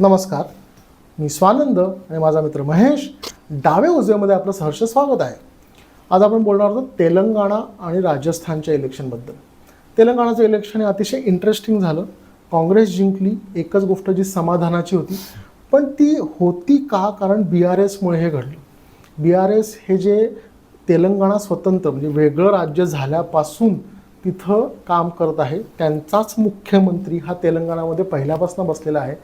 नमस्कार, मी स्वानंद आणि माझा मित्र महेश. डावे उजव्यामध्ये आपलं सहर्ष स्वागत आहे. आज आपण बोलणार आहोत तेलंगणा आणि राजस्थानच्या इलेक्शनबद्दल. तेलंगणाचं इलेक्शन हे अतिशय इंटरेस्टिंग झालं. काँग्रेस जिंकली. एकच गोष्ट जी समाधानाची होती, पण ती होती का? कारण BRSमुळे हे घडलं. BRS हे जे तेलंगणा स्वतंत्र म्हणजे वेगळं राज्य झाल्यापासून तिथं काम करत आहे, त्यांचाच मुख्यमंत्री हा तेलंगणामध्ये पहिल्यापासून बसलेला आहे.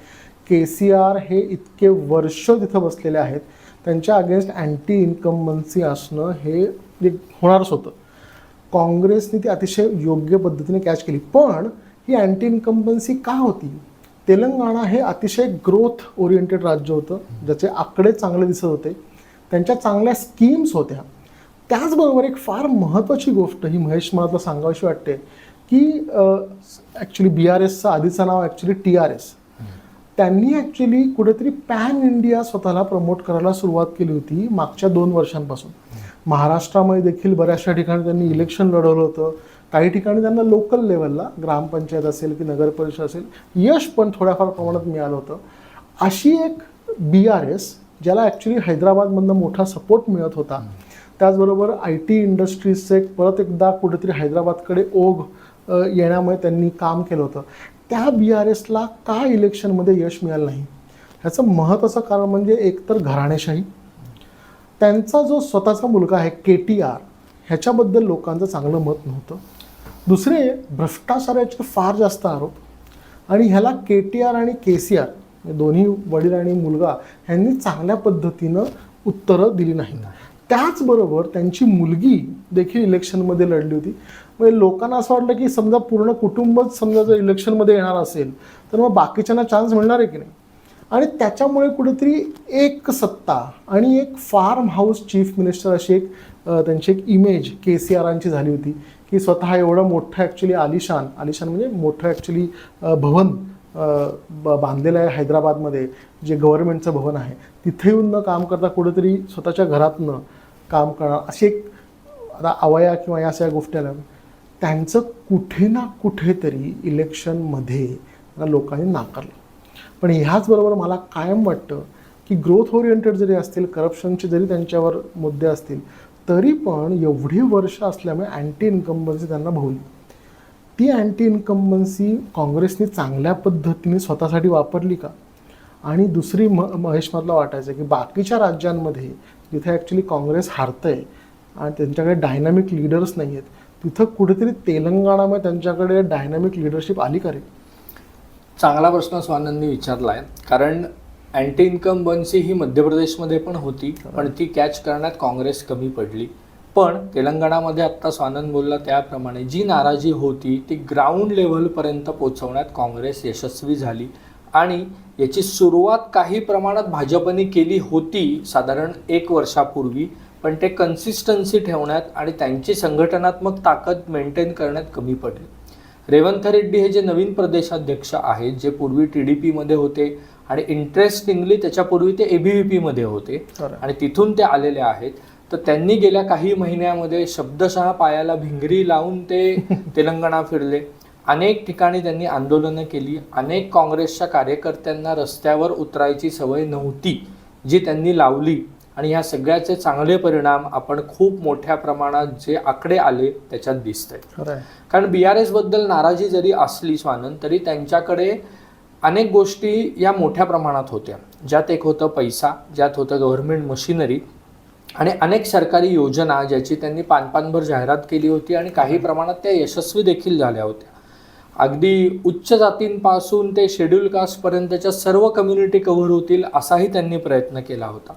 KCR हे इतके वर्ष तिथं बसलेले आहेत. त्यांच्या अगेन्स्ट अँटी इन्कम्बन्सी असणं हे होणारच होतं. काँग्रेसने ती अतिशय योग्य पद्धतीने कॅच केली. पण ही अँटी इन्कम्बन्सी का होती? तेलंगणा हे अतिशय ग्रोथ ओरिएंटेड राज्य होतं, ज्याचे आकडे चांगले दिसत होते, त्यांच्या चांगल्या स्कीम्स होत्या. त्याचबरोबर एक फार महत्त्वाची गोष्ट ही महेश मला सांगावीशी वाटते की ॲक्च्युली BRSचं आधीचं नाव ॲक्च्युली TRS. त्यांनी ॲक्च्युली कुठेतरी पॅन इंडिया स्वतःला प्रमोट करायला सुरुवात केली होती मागच्या 2 वर्षांपासून. महाराष्ट्रामध्ये देखील बऱ्याचशा ठिकाणी त्यांनी इलेक्शन लढवलं होतं. काही ठिकाणी त्यांना लोकल लेवलला ग्रामपंचायत असेल की नगर परिषद असेल यश पण थोड्याफार प्रमाणात मिळालं होतं. अशी एक BRS ज्याला ॲक्च्युली हैदराबादमधनं मोठा सपोर्ट मिळत होता. त्याचबरोबर IT इंडस्ट्रीजचं परत एकदा कुठेतरी हैदराबादकडे ओघ येण्यामुळे त्यांनी काम केलं होतं. त्या BRSला का इलेक्शनमध्ये यश मिळालं नाही? ह्याचं महत्त्वाचं कारण म्हणजे एकतर घराणेशाही. त्यांचा जो स्वतःचा मुलगा आहे KTR, ह्याच्याबद्दल लोकांचं चांगलं मत नव्हतं. दुसरे भ्रष्टाचाराचे फार जास्त आरोप. आणि ह्याला KTR आणि KCR दोन्ही वडील आणि मुलगा ह्यांनी चांगल्या पद्धतीनं उत्तरं दिली नाही. त्याचबरोबर त्यांची मुलगी देखील इलेक्शनमध्ये लढली होती. म्हणजे लोकांना असं वाटलं की समजा पूर्ण कुटुंबच समजा जर इलेक्शनमध्ये येणार असेल तर मग बाकीच्यांना चान्स मिळणार आहे की नाही. आणि त्याच्यामुळे कुठेतरी एक सत्ता आणि एक फार्म हाऊस चीफ मिनिस्टर अशी एक त्यांची एक इमेज KCRांची झाली होती की स्वतः एवढं मोठं ॲक्च्युली आलिशान म्हणजे मोठं ॲक्च्युली भवन बांधलेलं आहे हैदराबादमध्ये, जे गव्हर्नमेंटचं भवन आहे. तिथे येऊन न काम करता कुठेतरी स्वतःच्या घरातनं काम करणार अशी एक आता अवया किंवा या सगळ्या गोष्टी आल्या. त्यांचं कुठे ना कुठेतरी इलेक्शनमध्ये लोकांनी नाकारलं. पण ह्याचबरोबर मला कायम वाटतं की ग्रोथ ओरिएंटेड जरी असतील, करप्शनचे जरी त्यांच्यावर मुद्दे असतील, तरी पण एवढी वर्ष असल्यामुळे अँटी इन्कम्बन्सी त्यांना भोवली. ती अँटी इन्कम्बन्सी काँग्रेसने चांगल्या पद्धतीने स्वतःसाठी वापरली का? आणि दुसरी महेश मला वाटायचं की बाकीच्या राज्यांमध्ये जिथे ॲक्च्युली काँग्रेस हारतंय आणि त्यांच्याकडे डायनॅमिक लीडर्स नाही आहेत, तिथं कुठेतरी तेलंगणामध्ये त्यांच्याकडे डायनॅमिक लिडरशिप आली का रे? चांगला प्रश्न स्वानंदनी विचारला आहे. कारण अँटी इन्कम्बन्सी ही मध्य प्रदेशमध्ये पण होती, पण ती कॅच करण्यात काँग्रेस कमी पडली. पण तेलंगणामध्ये आत्ता स्वानंद बोलला त्याप्रमाणे जी नाराजी होती ती ग्राउंड लेव्हलपर्यंत पोहोचवण्यात काँग्रेस यशस्वी झाली. आणि याची सुरुवात काही प्रमाणात भाजपने केली होती साधारण 1 वर्षापूर्वी, पण ते कन्सिस्टन्सी ठेवण्यात आणि त्यांची संघटनात्मक ताकद मेंटेन करण्यात कमी पडले. रेवंत रेड्डी हे जे नवीन प्रदेशाध्यक्ष आहेत, जे पूर्वी TDPमध्ये होते आणि इंटरेस्टिंगली त्याच्यापूर्वी ते ABVPमध्ये होते आणि तिथून ते आलेले आहेत, तर त्यांनी गेल्या काही महिन्यामध्ये शब्दशः पायाला भिंगरी लावून ते तेलंगणा फिरले. अनेक ठिकाणी त्यांनी आंदोलनं केली. अनेक काँग्रेसच्या कार्यकर्त्यांना रस्त्यावर उतरायची सवय नव्हती, जी त्यांनी लावली. आणि ह्या सगळ्याचे चांगले परिणाम आपण खूप मोठ्या प्रमाणात जे आकडे आले त्याच्यात दिसत आहेत. कारण BRSबद्दल नाराजी जरी असली स्वानंद, तरी त्यांच्याकडे अनेक गोष्टी या मोठ्या प्रमाणात होत्या, ज्यात एक होतं पैसा, ज्यात होतं गव्हर्नमेंट मशिनरी आणि अनेक सरकारी योजना ज्याची त्यांनी पानभर जाहिरात केली होती आणि काही प्रमाणात त्या यशस्वी देखील झाल्या होत्या. अगदी उच्च जातींपासून ते शेड्यूल कास्टपर्यंतच्या सर्व कम्युनिटी कव्हर होतील असाही त्यांनी प्रयत्न केला होता.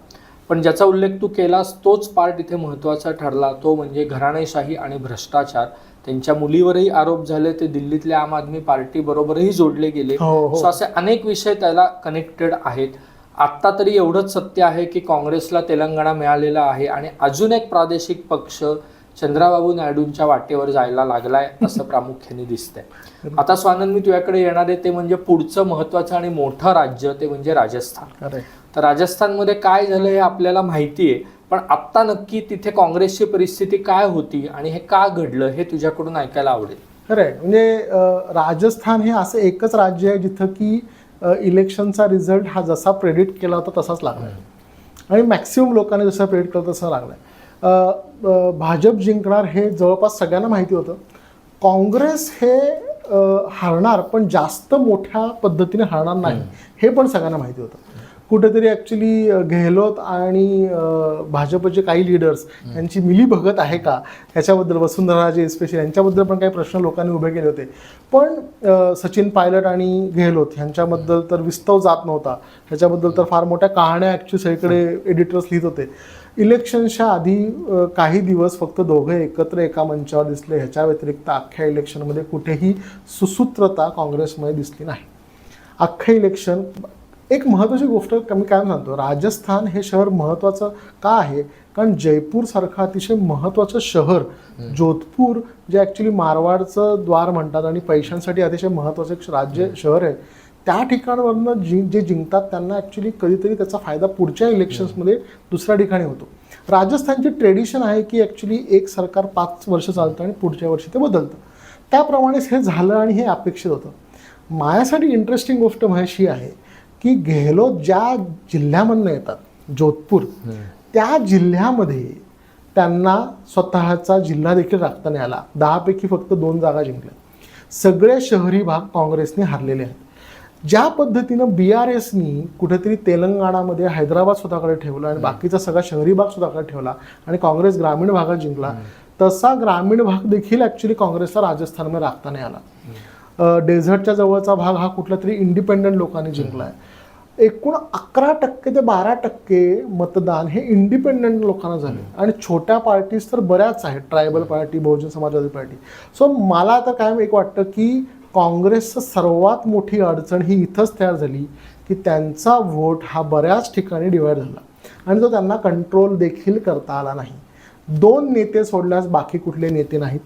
पण ज्याचा उल्लेख तू केलास तोच पार्ट इथे महत्त्वाचा ठरला, तो म्हणजे घराणेशाही आणि भ्रष्टाचार. त्यांच्या मुलीवरही आरोप झाले, ते दिल्लीतल्या आम आदमी पार्टीबरोबरही जोडले गेले. सो असे अनेक विषय त्याला कनेक्टेड आहेत. आत्ता तरी एवढंच सत्य आहे की काँग्रेसला तेलंगणा मिळालेला आहे आणि अजून एक प्रादेशिक पक्ष चंद्राबाबू नायडूंच्या वाटेवर जायला लागलाय असं प्रामुख्याने दिसतंय. आता स्वानंद, मी तुझ्याकडे येणार आहे ते म्हणजे पुढचं महत्त्वाचं आणि मोठं राज्य, ते म्हणजे राजस्थान. तर राजस्थानमध्ये काय झालं हे आपल्याला माहिती आहे, पण आत्ता नक्की तिथे काँग्रेसची परिस्थिती काय होती आणि हे का घडलं हे तुझ्याकडून ऐकायला आवडेल. खरं आहे. म्हणजे राजस्थान हे असं एकच राज्य आहे जिथं की इलेक्शनचा रिझल्ट हा जसा प्रेडिक्ट केला होता तसाच लागला आहे आणि मॅक्सिमम लोकांनी जसं प्रेडिक्ट केलं तसं लागलं आहे. भाजप जिंकणार हे जवळपास सगळ्यांना माहिती होतं. काँग्रेस हे हारणार पण जास्त मोठ्या पद्धतीने हारणार नाही हे पण सगळ्यांना माहिती होतं. कुठेतरी ॲक्च्युली गेहलोत आणि भाजपचे काही लीडर्स यांची मिलीभगत आहे का ह्याच्याबद्दल, वसुंधराजे स्पेशली यांच्याबद्दल पण काही प्रश्न लोकांनी उभे केले होते. पण सचिन पायलट आणि गेहलोत ह्यांच्याबद्दल तर विस्तव जात नव्हता. ह्याच्याबद्दल तर फार मोठ्या कहाण्या ॲक्च्युली सगळीकडे एडिटर्स लिहित होते. इलेक्शनच्या आधी काही दिवस फक्त दोघे एकत्र एका मंचावर दिसले. ह्याच्या व्यतिरिक्त अख्ख्या इलेक्शनमध्ये कुठेही सुसूत्रता काँग्रेसमध्ये दिसली नाही. अख्खं इलेक्शन एक महत्त्वाची गोष्ट मी काय सांगतो, राजस्थान हे शहर महत्त्वाचं का आहे, कारण जयपूरसारखं अतिशय महत्त्वाचं शहर, जोधपूर जे ॲक्च्युली मारवाडचं द्वार म्हणतात आणि पैशांसाठी अतिशय महत्त्वाचं एक शहर आहे, त्या ठिकाणावरनं जे जिंकतात त्यांना ॲक्च्युली कधीतरी त्याचा फायदा पुढच्या इलेक्शन्समध्ये दुसऱ्या ठिकाणी होतो. राजस्थानची ट्रेडिशन आहे की ॲक्च्युली एक सरकार 5 वर्ष चालतं आणि पुढच्या वर्षी ते बदलतं. त्याप्रमाणेच हे झालं आणि हे अपेक्षित होतं. माझ्यासाठी इंटरेस्टिंग गोष्ट महेश ही आहे की गेहलोत ज्या जिल्ह्यामधनं येतात, जोधपूर, त्या जिल्ह्यामध्ये त्यांना स्वतःचा जिल्हा देखील राखता नाही आला. 10 पैकी फक्त 2 जागा जिंकल्या. सगळे शहरी भाग काँग्रेसने हरलेले आहेत. ज्या पद्धतीनं BRSनी कुठेतरी तेलंगणामध्ये हैदराबाद स्वतःकडे ठेवलं आणि बाकीचा सगळा शहरी भाग स्वतःकडे ठेवला आणि काँग्रेस ग्रामीण भागात जिंकला, तसा ग्रामीण भाग देखील ॲक्च्युली काँग्रेसला राजस्थानमध्ये राखता नाही आला. डेझर्टच्या जवळचा भाग हा कुठला तरी इंडिपेंडंट लोकांनी जिंकला आहे. एकूण 11% ते 12% मतदान हे इंडिपेंडंट लोकांना झाले आणि छोट्या पार्टीज तर बऱ्याच आहेत, tribal party, Bahujan Samajwadi party. So मला तर काय एक वाटतं की काँग्रेसचं सर्वात मोठी अडचण ही इथंच तयार झाली की त्यांचा व्होट हा बऱ्याच ठिकाणी डिवाईड झाला आणि तो त्यांना कंट्रोल देखील करता आला नाही. 2 नेते सोडल्यास बाकी कुठले नेते नाहीत,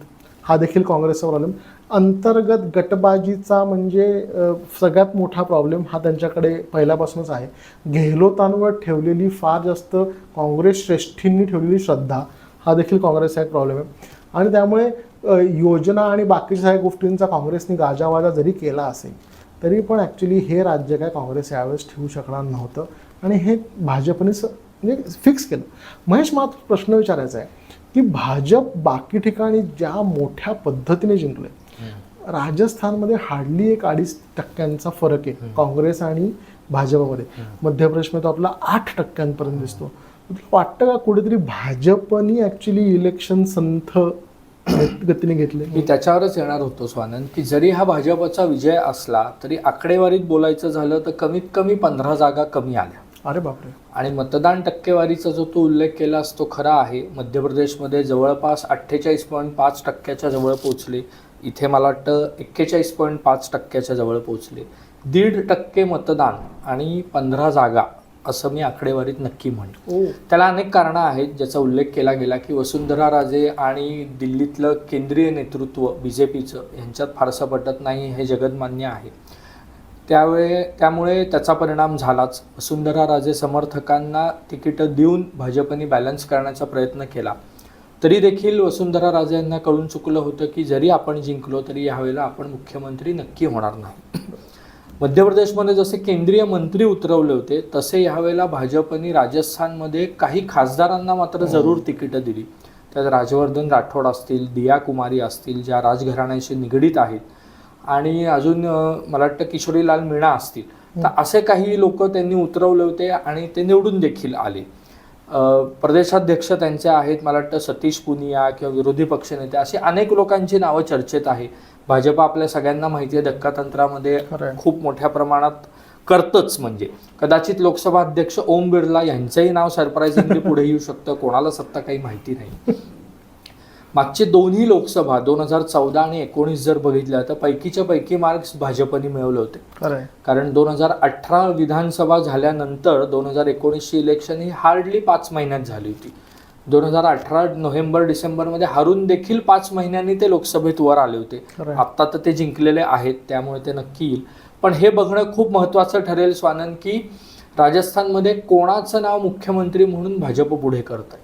हा देखील काँग्रेसचा प्रॉब्लेम. अंतर्गत गटबाजीचा म्हणजे सगळ्यात मोठा प्रॉब्लेम हा त्यांच्याकडे पहिल्यापासूनच आहे. गेहलोतांवर ठेवलेली फार जास्त काँग्रेस श्रेष्ठींनी ठेवलेली श्रद्धा हा देखील काँग्रेसचा एक प्रॉब्लेम आहे आणि त्यामुळे योजना आणि बाकीच्या सगळ्या गोष्टींचा काँग्रेसने गाजावाजा जरी केला असेल तरी पण ॲक्च्युली हे राज्य काय काँग्रेस यावेळेस ठेवू शकणार नव्हतं आणि हे भाजपने म्हणजे फिक्स केलं. महेश, मला प्रश्न विचारायचा आहे की भाजप बाकी ठिकाणी ज्या मोठ्या पद्धतीने जिंकले, राजस्थानमध्ये हार्डली 1-2% फरक आहे काँग्रेस आणि भाजपमध्ये. मध्य प्रदेशमध्ये तो आपला 8% दिसतो. वाटतं का कुठेतरी भाजपनी ॲक्च्युली इलेक्शन संथ गतीने घेतले? मी त्याच्यावरच येणार होतो स्वानंद, की जरी हा भाजपचा विजय असला तरी आकडेवारीत बोलायचं झालं तर कमीत कमी 15 जागा कमी आल्या. अरे बापरे. आणि मतदान टक्केवारीचा जो तू उल्लेख केलास तो खरा आहे. मध्य प्रदेशमध्ये जवळपास 48.5% जवळ पोहोचले. इथे मला वाटतं 41.5% जवळ पोहोचले. 1.5% मतदान आणि 15 जागा असं मी आकडेवारीत नक्की म्हणतो. त्याला अनेक कारणं आहेत ज्याचा उल्लेख केला गेला की वसुंधरा राजे आणि दिल्लीतलं केंद्रीय नेतृत्व BJPचं यांच्यात फारसं पटत नाही हे जगदमान्य आहे. त्यामुळे त्याचा परिणाम झालाच. वसुंधरा राजे समर्थकांना तिकीटं देऊन भाजपने बॅलन्स करण्याचा प्रयत्न केला. तरी देखील वसुंधरा राजे यांना कळून चुकलं होतं की जरी आपण जिंकलो तरी यावेळेला आपण मुख्यमंत्री नक्की होणार नाही. मध्य प्रदेशमध्ये जसे केंद्रीय मंत्री उतरवले होते तसे यावेळेला भाजपने राजस्थानमध्ये काही खासदारांना मात्र जरूर तिकीटं दिली. त्यात राजवर्धन राठोड असतील, दिया कुमारी असतील ज्या राजघराण्याशी निगडीत आहेत आणि अजून मला वाटतं किशोरीलाल मीणा असतील. तर असे काही लोक त्यांनी उतरवले होते आणि ते निवडून देखील आले. प्रदेशाध्यक्ष त्यांचे आहेत मला वाटतं सतीश पुनिया किंवा विरोधी पक्षनेते अशी अनेक लोकांची नावं चर्चेत आहे. भाजप आपल्या सगळ्यांना माहिती आहे धक्कातंत्रामध्ये खूप मोठ्या प्रमाणात करतच. म्हणजे कदाचित लोकसभा अध्यक्ष ओम बिर्ला यांचंही नाव सरप्राइझिंगली पुढे येऊ शकतं, कोणाला सत्ता काही माहिती नाही. मागचे दोन्ही लोकसभा 2014 आणि 19 जर बघितल्या तर पैकीच्या पैकी मार्क्स भाजपने मिळवले होते. कारण 2018 विधानसभा झाल्यानंतर 2019ची इलेक्शन ही हार्डली 5 महिन्यात झाली होती. 2018 नोव्हेंबर-डिसेंबरमध्ये हारून देखील 5 महिन्यांनी ते लोकसभेत वर आले होते. आत्ता तर ते जिंकलेले आहेत त्यामुळे ते नक्की येईल. पण हे बघणं खूप महत्त्वाचं ठरेल स्वानंद की राजस्थानमध्ये कोणाचं नाव मुख्यमंत्री म्हणून भाजप पुढे करत आहे.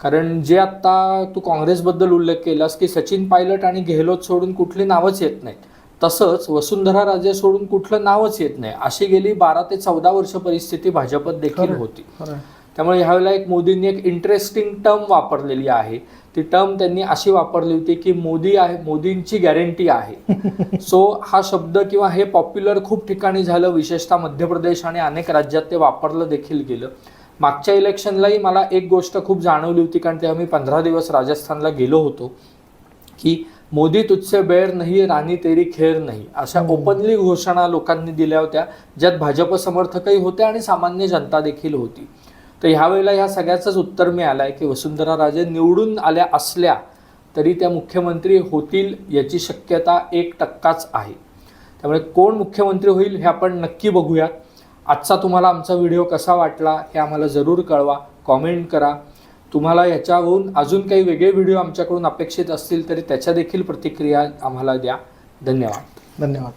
कारण जे आत्ता तू काँग्रेसबद्दल उल्लेख केलास की सचिन पायलट आणि गेहलोत सोडून कुठली नावच येत नाहीत. तसंच वसुंधरा राजे सोडून कुठलं नावच येत नाही, अशी गेली 12 ते 14 वर्ष परिस्थिती भाजपत देखील खरंय. होती. खरं आहे. त्यामुळे ह्यावेळेला मोदींनी एक इंटरेस्टिंग टर्म वापरलेली आहे. ती टर्म त्यांनी अशी वापरली होती की मोदी आहे, मोदींची गॅरंटी आहे. सो हा शब्द किंवा हे पॉप्युलर खूप ठिकाणी झालं, विशेषतः मध्य प्रदेश आणि अनेक राज्यात ते वापरलं देखील गेलं. मागच्या इलेक्शनलाही मला एक गोष्ट खूप जाणवली होती, कारण तेव्हा मी 15 दिवस राजस्थानला गेलो होतो, की मोदी तुझसे बैर नाही, राणी तेरी खेर नाही, अशा ओपनली घोषणा लोकांनी दिल्या होत्या, ज्यात भाजप समर्थकही होते आणि सामान्य जनता देखील होती. तर ह्यावेळेला ह्या सगळ्याचंच उत्तर मिळालं आहे की वसुंधरा राजे निवडून आल्या असल्या तरी त्या मुख्यमंत्री होतील याची शक्यता 1% आहे. त्यामुळे कोण मुख्यमंत्री होईल हे आपण नक्की बघूयात. आजचा तुम्हाला आमचा व्हिडिओ कसा वाटला हे आम्हाला जरूर कळवा, कॉमेंट करा. तुम्हाला याच्याहून अजून काही वेगळे व्हिडिओ आमच्याकडून अपेक्षित असतील तरी त्याच्या देखील प्रतिक्रिया आम्हाला द्या. धन्यवाद. धन्यवाद.